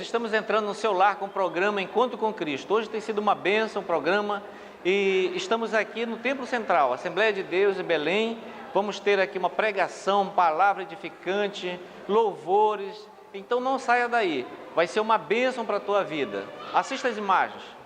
estamos entrando no seu lar com o programa Encontro com Cristo. Hoje tem sido uma bênção o programa e estamos aqui no Templo Central, Assembleia de Deus em Belém. Vamos ter aqui uma pregação, palavra edificante, louvores. Então não saia daí, vai ser uma bênção para a tua vida. Assista as imagens.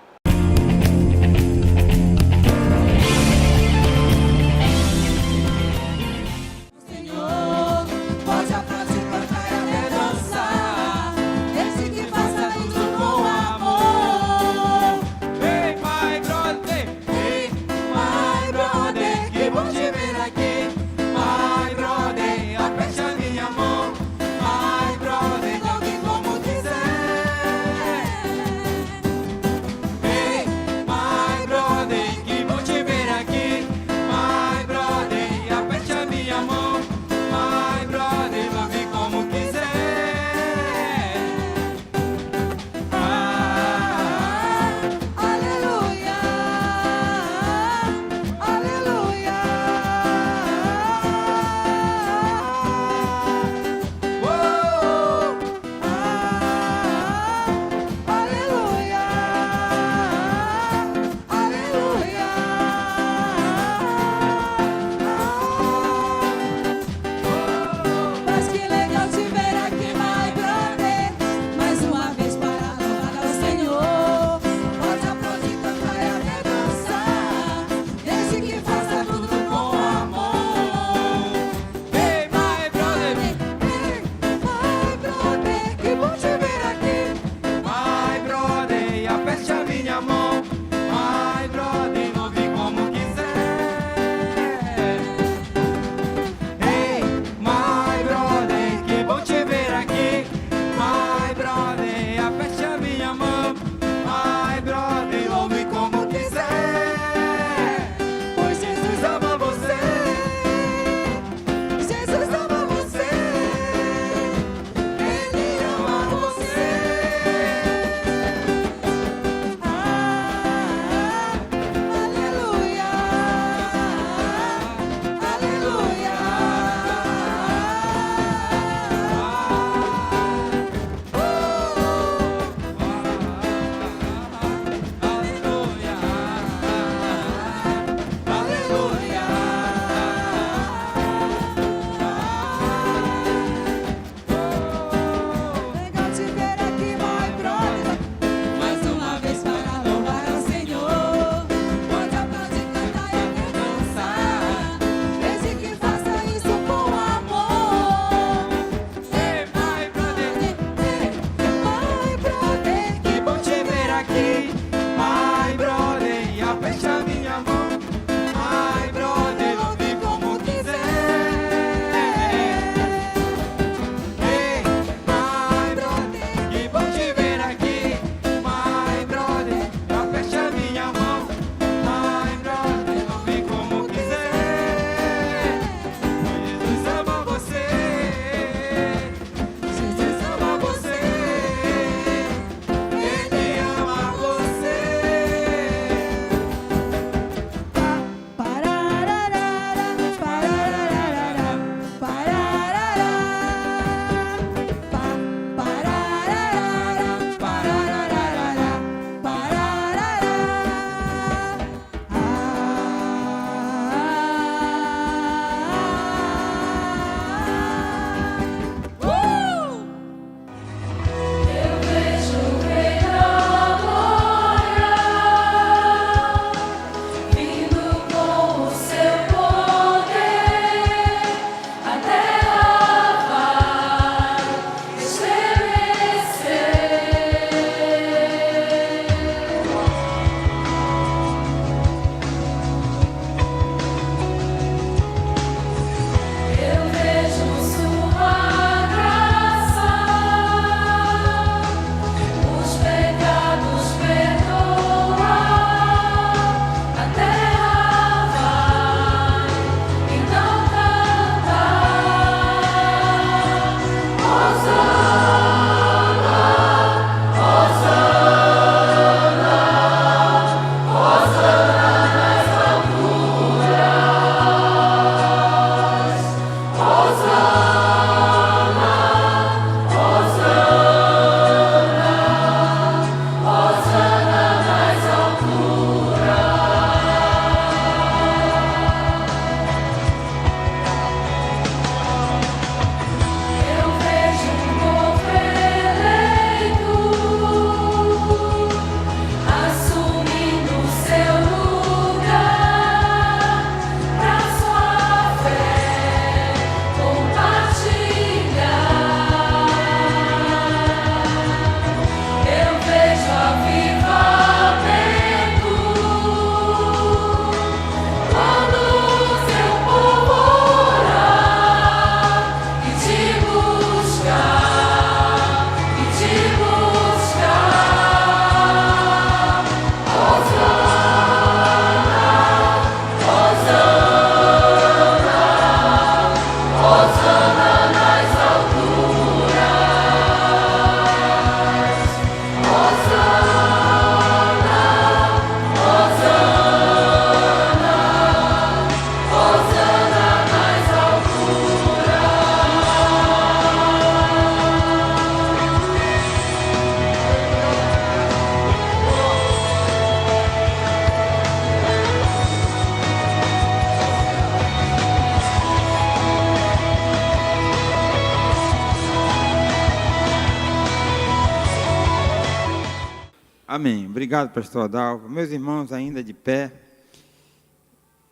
Amém. Obrigado, pastor Adalvo. Meus irmãos, ainda de pé,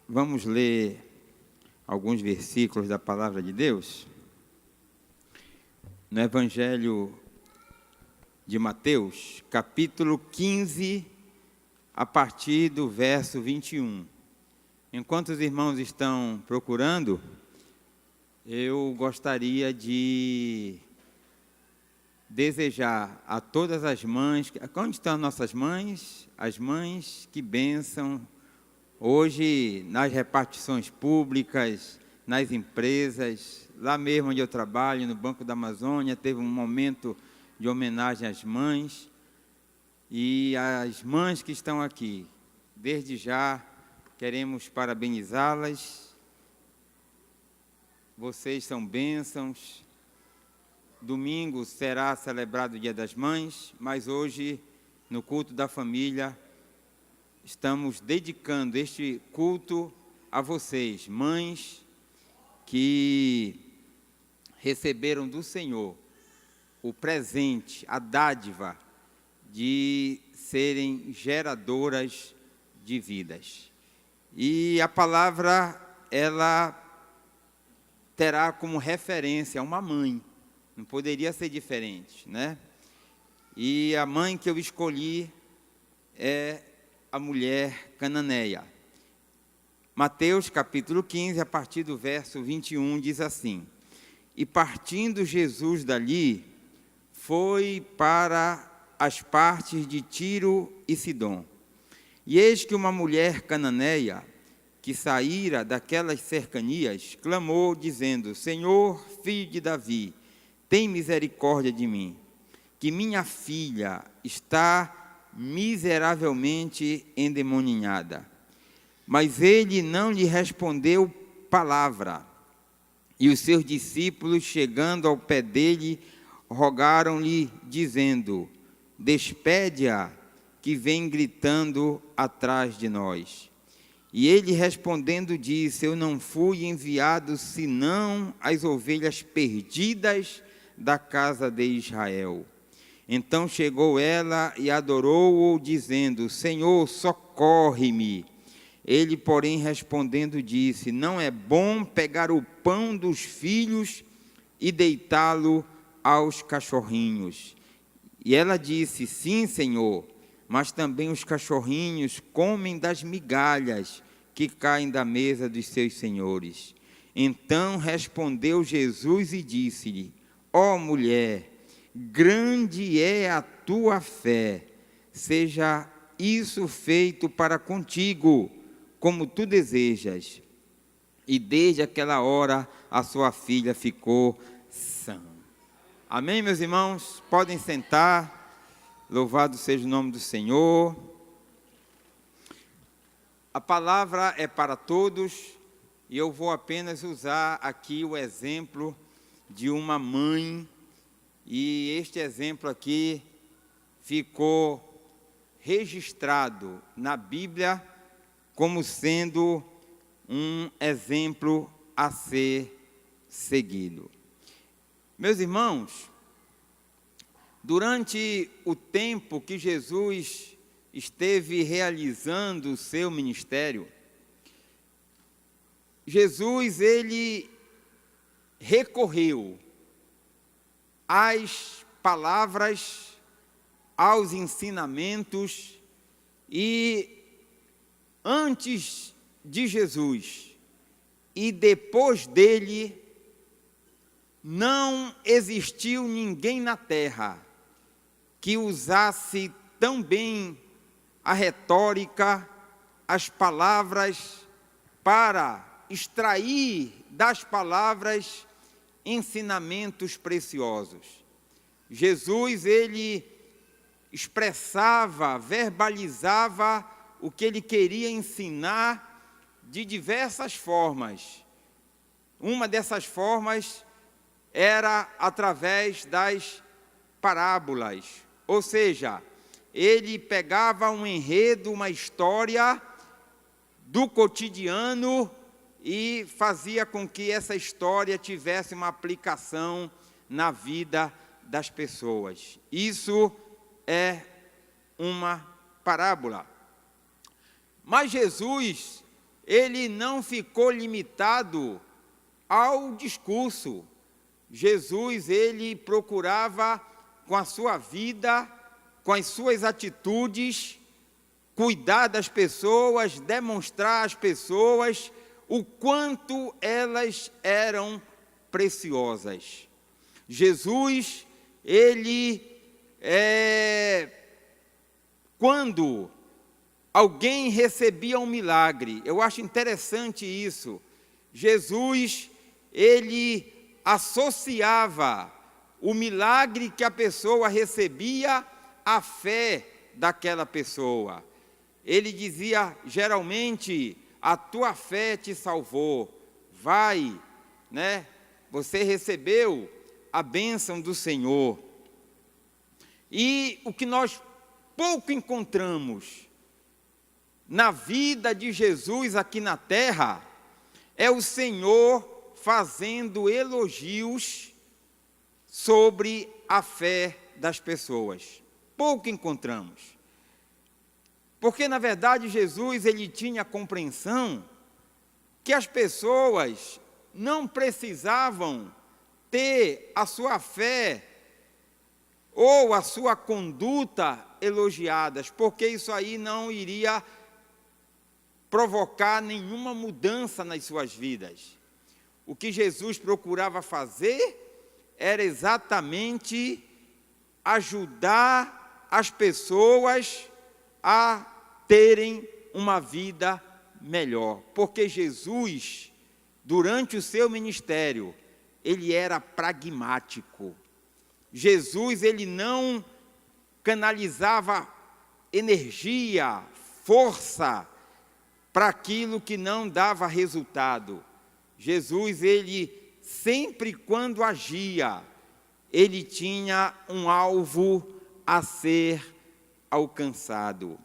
vamos ler alguns versículos da palavra de Deus. No Evangelho de Mateus, capítulo 15, a partir do verso 21. Enquanto os irmãos estão procurando, eu gostaria de desejar a todas as mães, onde estão nossas mães? As mães que bênção hoje nas repartições públicas, nas empresas, lá mesmo onde eu trabalho, no Banco da Amazônia, teve um momento de homenagem às mães, e as mães que estão aqui, desde já, queremos parabenizá-las. Vocês são bênçãos. Domingo será celebrado o Dia das Mães, mas hoje, no culto da família, estamos dedicando este culto a vocês, mães que receberam do Senhor o presente, a dádiva de serem geradoras de vidas. E a palavra, ela terá como referência uma mãe. Não poderia ser diferente, né? E a mãe que eu escolhi é a mulher cananeia. Mateus, capítulo 15, a partir do verso 21, diz assim: E partindo Jesus dali, foi para as partes de Tiro e Sidom. E eis que uma mulher cananeia, que saíra daquelas cercanias, clamou, dizendo: Senhor, filho de Davi, tem misericórdia de mim, que minha filha está miseravelmente endemoninhada. Mas ele não lhe respondeu palavra. E os seus discípulos, chegando ao pé dele, rogaram-lhe, dizendo: Despede-a, que vem gritando atrás de nós. E ele respondendo disse: Eu não fui enviado senão as ovelhas perdidas da casa de Israel. Então chegou ela e adorou-o, dizendo: Senhor, socorre-me. Ele, porém, respondendo, disse: Não é bom pegar o pão dos filhos e deitá-lo aos cachorrinhos. E ela disse: Sim, Senhor, mas também os cachorrinhos comem das migalhas que caem da mesa dos seus senhores. Então respondeu Jesus e disse-lhe: Ó mulher, grande é a tua fé, seja isso feito para contigo, como tu desejas. E desde aquela hora a sua filha ficou sã. Amém, meus irmãos? Podem sentar. Louvado seja o nome do Senhor. A palavra é para todos, e eu vou apenas usar aqui o exemplo de uma mãe, e este exemplo aqui ficou registrado na Bíblia como sendo um exemplo a ser seguido. Meus irmãos, durante o tempo que Jesus esteve realizando o seu ministério, Jesus, ele recorreu às palavras, aos ensinamentos, e antes de Jesus e depois dele, não existiu ninguém na terra que usasse tão bem a retórica, as palavras, para extrair das palavras ensinamentos preciosos. Jesus, ele expressava, verbalizava o que ele queria ensinar de diversas formas. Uma dessas formas era através das parábolas, ou seja, ele pegava um enredo, uma história do cotidiano e fazia com que essa história tivesse uma aplicação na vida das pessoas. Isso é uma parábola. Mas Jesus, ele não ficou limitado ao discurso. Jesus, ele procurava, com a sua vida, com as suas atitudes, cuidar das pessoas, demonstrar às pessoas o quanto elas eram preciosas. Jesus, ele, quando alguém recebia um milagre, eu acho interessante isso, Jesus, ele associava o milagre que a pessoa recebia à fé daquela pessoa. Ele dizia, geralmente, a tua fé te salvou, vai, né? Você recebeu a bênção do Senhor. E o que nós pouco encontramos na vida de Jesus aqui na terra é o Senhor fazendo elogios sobre a fé das pessoas. Pouco encontramos. Porque, na verdade, Jesus, ele tinha a compreensão que as pessoas não precisavam ter a sua fé ou a sua conduta elogiadas, porque isso aí não iria provocar nenhuma mudança nas suas vidas. O que Jesus procurava fazer era exatamente ajudar as pessoas a terem uma vida melhor. Porque Jesus, durante o seu ministério, ele era pragmático. Jesus, ele não canalizava energia, força para aquilo que não dava resultado. Jesus, ele sempre quando agia, ele tinha um alvo a ser alcançado.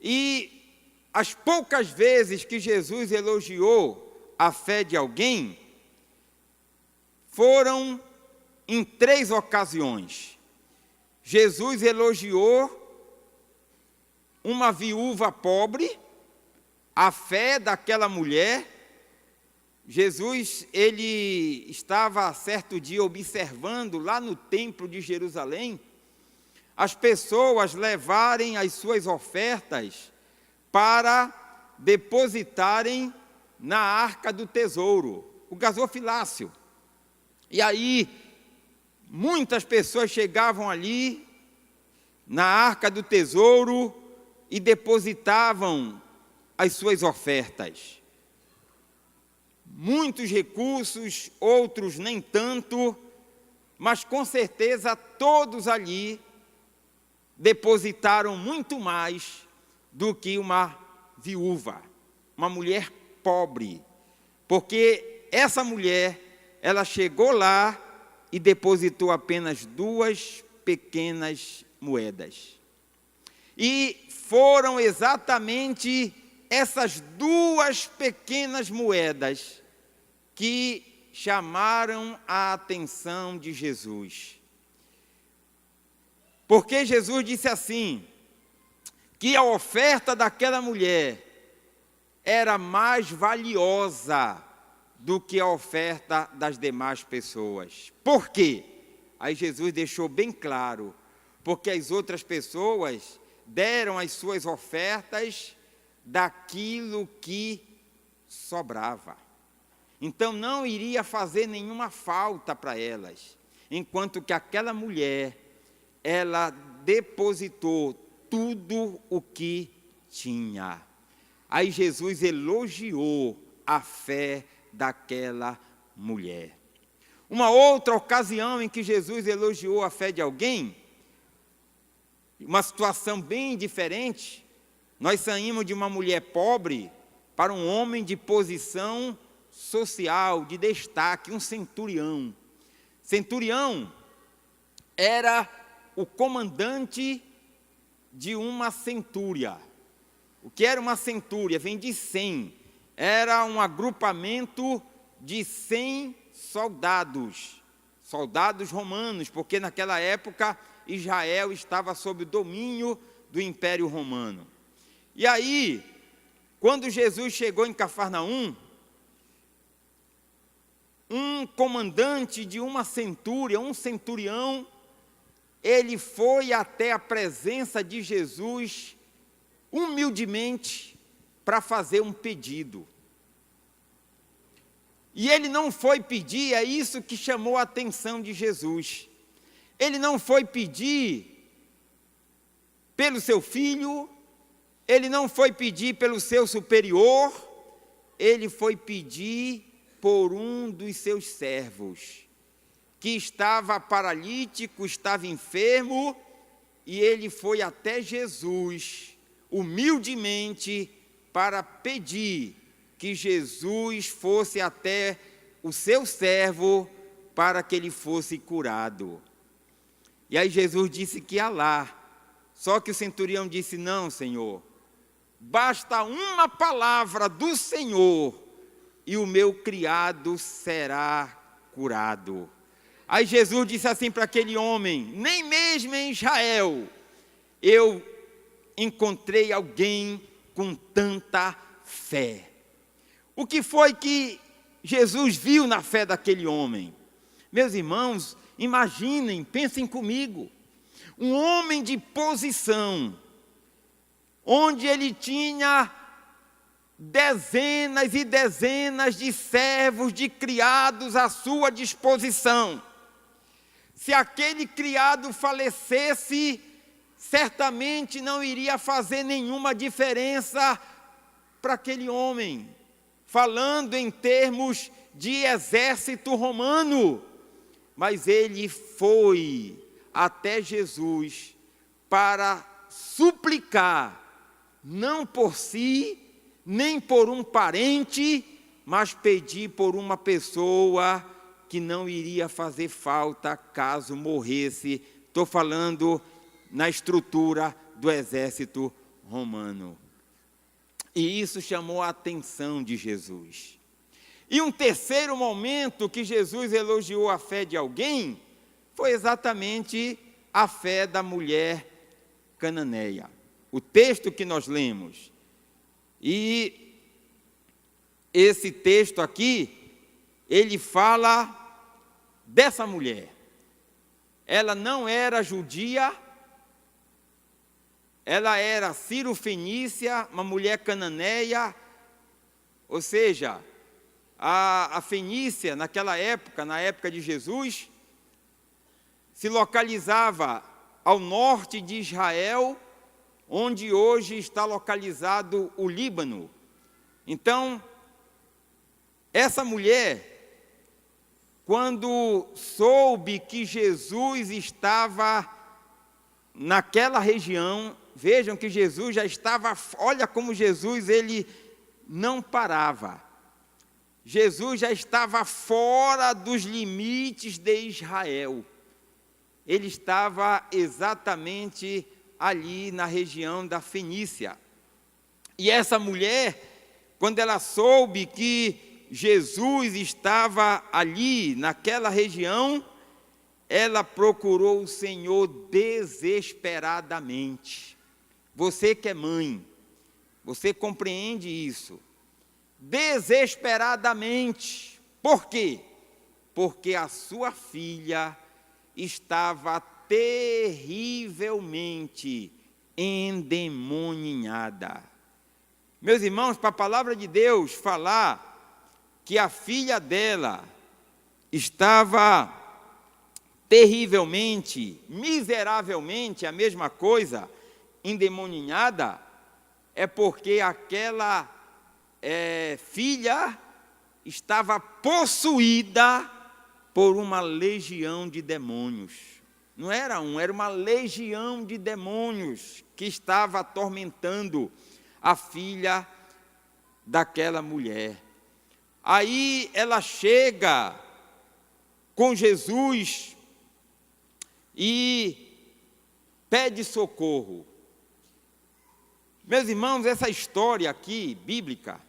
E as poucas vezes que Jesus elogiou a fé de alguém, foram em 3 ocasiões. Jesus elogiou uma viúva pobre, a fé daquela mulher. Jesus, ele estava certo dia observando lá no templo de Jerusalém, as pessoas levarem as suas ofertas para depositarem na arca do tesouro, o gasofilácio. E aí, muitas pessoas chegavam ali na arca do tesouro e depositavam as suas ofertas. Muitos recursos, outros nem tanto, mas com certeza todos ali depositaram muito mais do que uma viúva, uma mulher pobre, porque essa mulher, ela chegou lá e depositou apenas 2 pequenas moedas. E foram exatamente essas 2 pequenas moedas que chamaram a atenção de Jesus. Porque Jesus disse assim, que a oferta daquela mulher era mais valiosa do que a oferta das demais pessoas. Por quê? Aí Jesus deixou bem claro, porque as outras pessoas deram as suas ofertas daquilo que sobrava. Então não iria fazer nenhuma falta para elas, enquanto que aquela mulher, ela depositou tudo o que tinha. Aí Jesus elogiou a fé daquela mulher. Uma outra ocasião em que Jesus elogiou a fé de alguém, uma situação bem diferente, nós saímos de uma mulher pobre para um homem de posição social, de destaque, um centurião. Centurião era o comandante de uma centúria. O que era uma centúria? Vem de 100. Era um agrupamento de 100 soldados. soldados romanos, porque naquela época Israel estava sob o domínio do Império Romano. E aí, quando Jesus chegou em Cafarnaum, um comandante de uma centúria, um centurião, ele foi até a presença de Jesus, humildemente, para fazer um pedido. E ele não foi pedir, é isso que chamou a atenção de Jesus. Ele não foi pedir pelo seu filho, ele não foi pedir pelo seu superior, ele foi pedir por um dos seus servos, que estava paralítico, estava enfermo, e ele foi até Jesus, humildemente, para pedir que Jesus fosse até o seu servo, para que ele fosse curado. E aí Jesus disse que ia lá, só que o centurião disse: não, Senhor, basta uma palavra do Senhor, e o meu criado será curado. Aí Jesus disse assim para aquele homem: nem mesmo em Israel eu encontrei alguém com tanta fé. O que foi que Jesus viu na fé daquele homem? Meus irmãos, imaginem, pensem comigo, um homem de posição, onde ele tinha dezenas e dezenas de servos, de criados à sua disposição. Se aquele criado falecesse, certamente não iria fazer nenhuma diferença para aquele homem, falando em termos de exército romano. Mas ele foi até Jesus para suplicar, não por si, nem por um parente, mas pedir por uma pessoa que não iria fazer falta caso morresse. Estou falando na estrutura do exército romano. E isso chamou a atenção de Jesus. E um terceiro momento que Jesus elogiou a fé de alguém foi exatamente a fé da mulher cananeia. O texto que nós lemos. E esse texto aqui, ele fala dessa mulher. Ela não era judia, ela era cirofenícia, uma mulher cananeia, ou seja, a Fenícia, naquela época, na época de Jesus, se localizava ao norte de Israel, onde hoje está localizado o Líbano. Então, essa mulher, quando soube que Jesus estava naquela região, vejam que Jesus já estava, olha como Jesus, ele não parava. Jesus já estava fora dos limites de Israel. Ele estava exatamente ali na região da Fenícia. E essa mulher, quando ela soube que Jesus estava ali, naquela região, ela procurou o Senhor desesperadamente. Você que é mãe, você compreende isso. Desesperadamente. Por quê? Porque a sua filha estava terrivelmente endemoninhada. Meus irmãos, para a palavra de Deus falar que a filha dela estava terrivelmente, miseravelmente, a mesma coisa, endemoninhada, é porque aquela filha estava possuída por uma legião de demônios. Não era era uma legião de demônios que estava atormentando a filha daquela mulher. Aí ela chega com Jesus e pede socorro. Meus irmãos, essa história aqui, bíblica,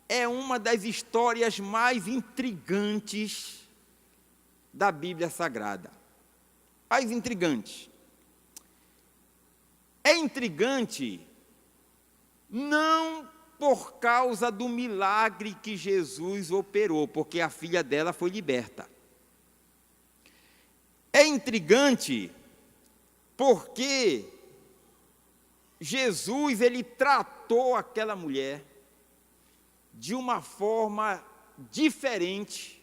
é uma das histórias mais intrigantes da Bíblia Sagrada. Mais intrigante. É intrigante não por causa do milagre que Jesus operou, porque a filha dela foi liberta. É intrigante porque Jesus, ele tratou aquela mulher de uma forma diferente,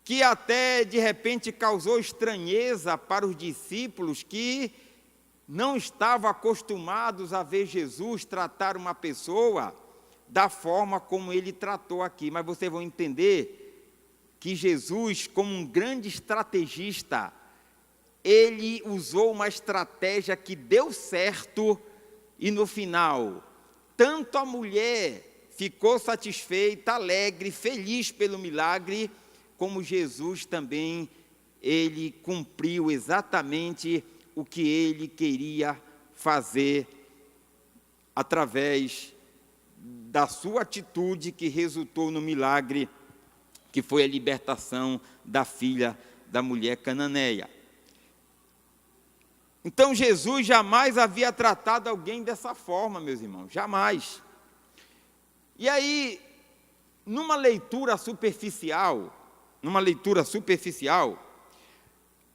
que até de repente causou estranheza para os discípulos que não estavam acostumados a ver Jesus tratar uma pessoa da forma como ele tratou aqui. Mas vocês vão entender que Jesus, como um grande estrategista, ele usou uma estratégia que deu certo e no final, tanto a mulher ficou satisfeita, alegre, feliz pelo milagre, como Jesus também, ele cumpriu exatamente o que ele queria fazer através da sua atitude que resultou no milagre, que foi a libertação da filha da mulher cananeia. Então Jesus jamais havia tratado alguém dessa forma, meus irmãos, jamais. E aí, numa leitura superficial,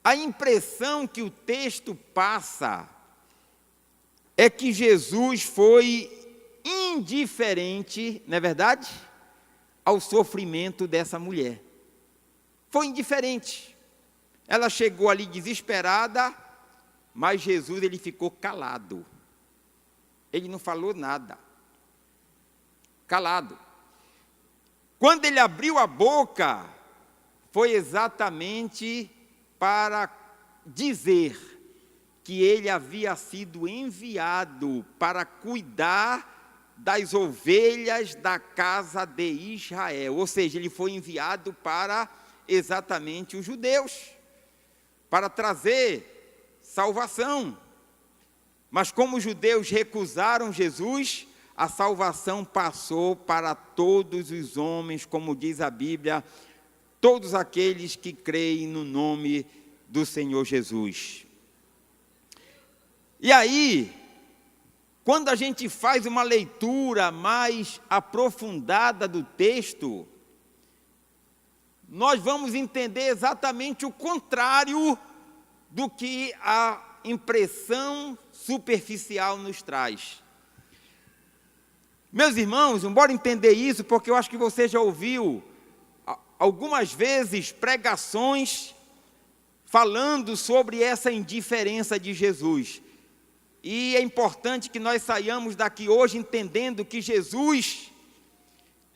a impressão que o texto passa é que Jesus foi indiferente, não é verdade? Ao sofrimento dessa mulher. Foi indiferente. Ela chegou ali desesperada, mas Jesus, ele ficou calado. Ele não falou nada. Calado. Quando ele abriu a boca, foi exatamente para dizer que ele havia sido enviado para cuidar das ovelhas da casa de Israel. Ou seja, ele foi enviado para exatamente os judeus, para trazer salvação. Mas como os judeus recusaram Jesus, a salvação passou para todos os homens, como diz a Bíblia, todos aqueles que creem no nome do Senhor Jesus. E aí, quando a gente faz uma leitura mais aprofundada do texto, nós vamos entender exatamente o contrário do que a impressão superficial nos traz. Meus irmãos, embora entender isso, porque eu acho que você já ouviu algumas vezes pregações falando sobre essa indiferença de Jesus. E é importante que nós saiamos daqui hoje entendendo que Jesus,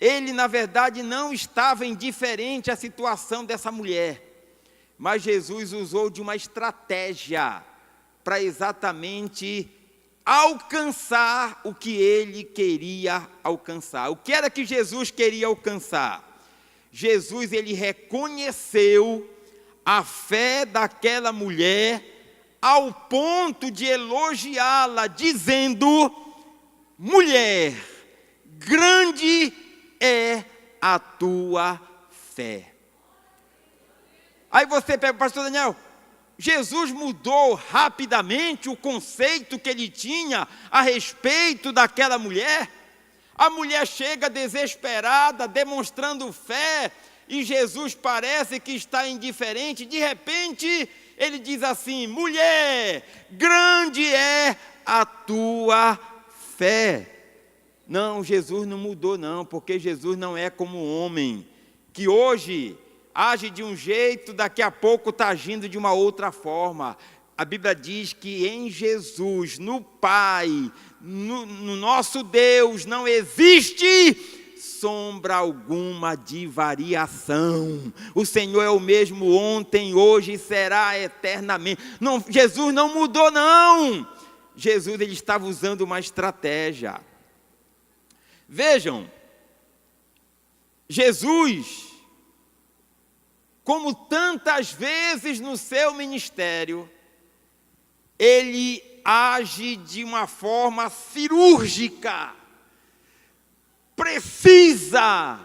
ele na verdade não estava indiferente à situação dessa mulher, mas Jesus usou de uma estratégia para exatamente alcançar o que ele queria alcançar. O que era que Jesus queria alcançar? Jesus, ele reconheceu a fé daquela mulher ao ponto de elogiá-la, dizendo: mulher, grande é a tua fé. Aí você pega, pastor Daniel, Jesus mudou rapidamente o conceito que ele tinha a respeito daquela mulher? A mulher chega desesperada, demonstrando fé, e Jesus parece que está indiferente. De repente, ele diz assim: mulher, grande é a tua fé. Não, Jesus não mudou não, porque Jesus não é como o homem, que hoje age de um jeito, daqui a pouco está agindo de uma outra forma. A Bíblia diz que em Jesus, no Pai, no nosso Deus, não existe sombra alguma de variação. O Senhor é o mesmo ontem, hoje e será eternamente. Não, Jesus não mudou não. Jesus, ele estava usando uma estratégia. Vejam, Jesus, como tantas vezes no seu ministério, ele age de uma forma cirúrgica, precisa,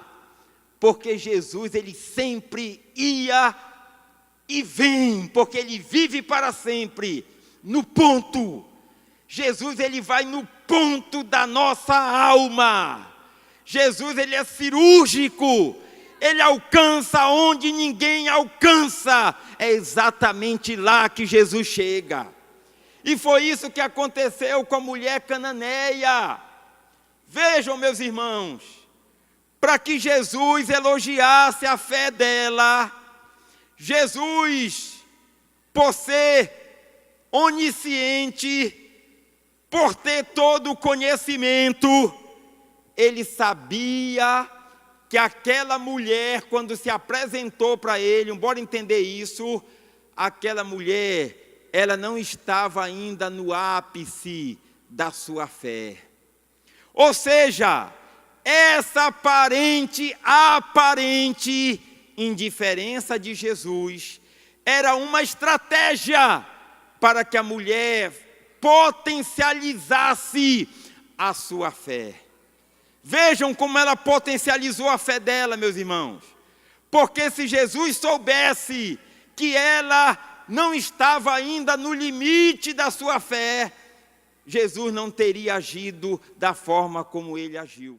porque Jesus, ele sempre ia e vem, porque ele vive para sempre, no ponto. Jesus, ele vai no ponto da nossa alma. Jesus, ele é cirúrgico, ele alcança onde ninguém alcança. É exatamente lá que Jesus chega. E foi isso que aconteceu com a mulher cananeia. Vejam, meus irmãos, para que Jesus elogiasse a fé dela, Jesus, por ser onisciente, por ter todo o conhecimento, ele sabia que aquela mulher, quando se apresentou para ele, embora entender isso, aquela mulher, ela não estava ainda no ápice da sua fé. Ou seja, essa aparente indiferença de Jesus era uma estratégia para que a mulher potencializasse a sua fé. Vejam como ela potencializou a fé dela, meus irmãos. Porque se Jesus soubesse que ela não estava ainda no limite da sua fé, Jesus não teria agido da forma como ele agiu.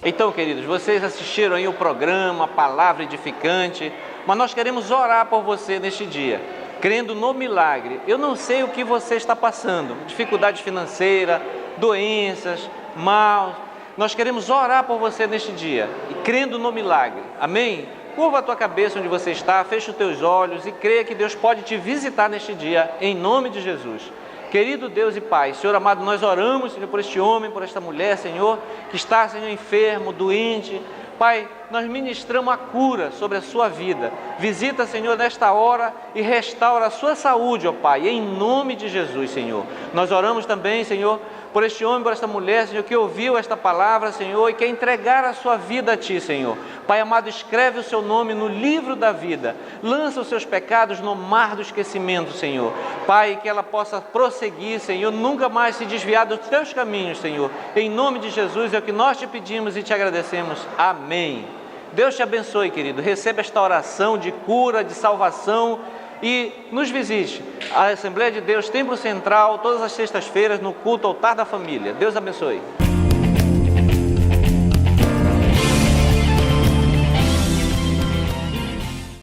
Então, queridos, vocês assistiram aí o programa, a palavra edificante, mas nós queremos orar por você neste dia, crendo no milagre. Eu não sei o que você está passando, dificuldade financeira, doenças, mal. Nós queremos orar por você neste dia, e crendo no milagre. Amém? Curva a tua cabeça onde você está, fecha os teus olhos e creia que Deus pode te visitar neste dia, em nome de Jesus. Querido Deus e Pai, Senhor amado, nós oramos, Senhor, por este homem, por esta mulher, Senhor, que está, Senhor, enfermo, doente. Pai, nós ministramos a cura sobre a sua vida. Visita, Senhor, nesta hora e restaura a sua saúde, ó Pai, em nome de Jesus, Senhor. Nós oramos também, Senhor, por este homem, por esta mulher, Senhor, que ouviu esta palavra, Senhor, e quer entregar a sua vida a Ti, Senhor. Pai amado, escreve o seu nome no livro da vida, lança os seus pecados no mar do esquecimento, Senhor. Pai, que ela possa prosseguir, Senhor, nunca mais se desviar dos Teus caminhos, Senhor. Em nome de Jesus é o que nós te pedimos e te agradecemos. Amém. Deus te abençoe, querido. Receba esta oração de cura, de salvação. E nos visite, a Assembleia de Deus, Templo Central, todas as sextas-feiras, no culto Altar da Família. Deus abençoe.